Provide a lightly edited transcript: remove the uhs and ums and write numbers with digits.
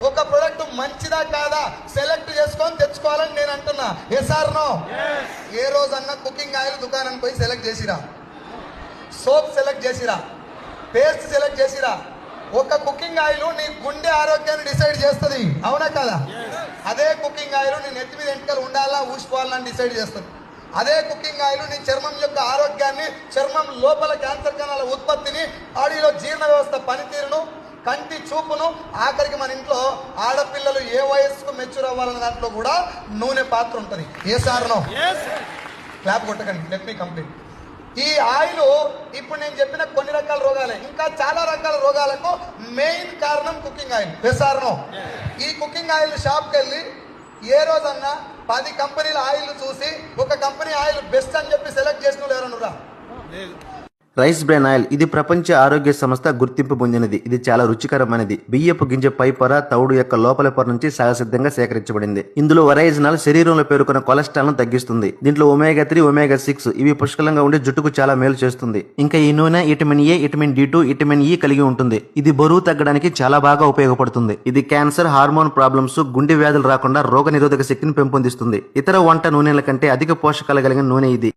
ఒక ప్రొడక్ట్ మంచిదా కాదా సెలెక్ట్ చేసుకొని తెచ్చుకోవాలని నేను అంటున్నా. Yes or no? ఏ రోజన్నా కుకింగ్ ఆయిల్ దుకాణానికి పోయి సెలెక్ట్ చేసిరా? సోప్ సెలెక్ట్ చేసిరా? పేస్ట్ సెలెక్ట్ చేసిరా? ఒక కుకింగ్ ఆయిల్ నీ గుండె ఆరోగ్యాన్ని డిసైడ్ చేస్తుంది, అవునా కదా? అదే కుకింగ్ ఆయిల్ నీ నెత్తి మీద ఎంటకలు ఉండాలా ఊసిపోవాలని డిసైడ్ చేస్తుంది. అదే కుకింగ్ ఆయిల్ నీ చర్మం యొక్క ఆరోగ్యాన్ని, చర్మం లోపల క్యాన్సర్ కణాల ఉత్పత్తిని, బాడీలో జీర్ణ వ్యవస్థ పనితీరును, కంటి చూపును, ఆఖరికి మన ఇంట్లో ఆడపిల్లలు ఏ వయస్సుకు మెచ్యూర్ అవ్వాలన్న దాంట్లో కూడా నూనె పాత్ర ఉంటుంది. ఏ సార్ నో? క్లాప్ కొట్టకండి, లెట్ మీ కంప్లీట్. ఈ ఆయిల్ ఇప్పుడు నేను చెప్పిన కొన్ని రకాల రోగాలే, ఇంకా చాలా రకాల రోగాలకు మెయిన్ కారణం cooking oil. Yes or no? ఈ కుకింగ్ ఆయిల్ షాప్కి వెళ్ళి ఏ రోజన్నా 10 కంపెనీల ఆయిల్ చూసి ఒక కంపెనీ ఆయిల్ బెస్ట్ అని చెప్పి సెలెక్ట్ చేసిన వాళ్ళు ఎవరన్నా? రైస్ బ్రాన్ ఆయిల్ ఇది ప్రపంచ ఆరోగ్య సంస్థ గుర్తింపు పొందినది. ఇది చాలా రుచికరమైనది. బియ్యపు గింజ పై పొర, తౌడు యొక్క లోపల పొర నుంచి సహసిద్ధంగా సేకరించబడింది. ఇందులో ఒరైజినాల్ శరీరంలో పేరుకున్న కొలెస్ట్రాల్ ను తగ్గిస్తుంది. దీంట్లో ఒమేగా 3, ఒమేగా 6 ఇవి పుష్కలంగా ఉండి జుట్టుకు చాలా మేలు చేస్తుంది. ఇంకా ఈ నూనె vitamin A, vitamin D2, vitamin E కలిగి ఉంటుంది. ఇది బరువు తగ్గడానికి చాలా బాగా ఉపయోగపడుతుంది. ఇది క్యాన్సర్, హార్మోన్ ప్రాబ్లమ్స్, గుండె వ్యాధులు రాకుండా రోగ నిరోధక శక్తిని పెంపొందిస్తుంది. ఇతర వంట నూనెల కంటే అధిక పోషకాలు కలిగిన నూనె ఇది.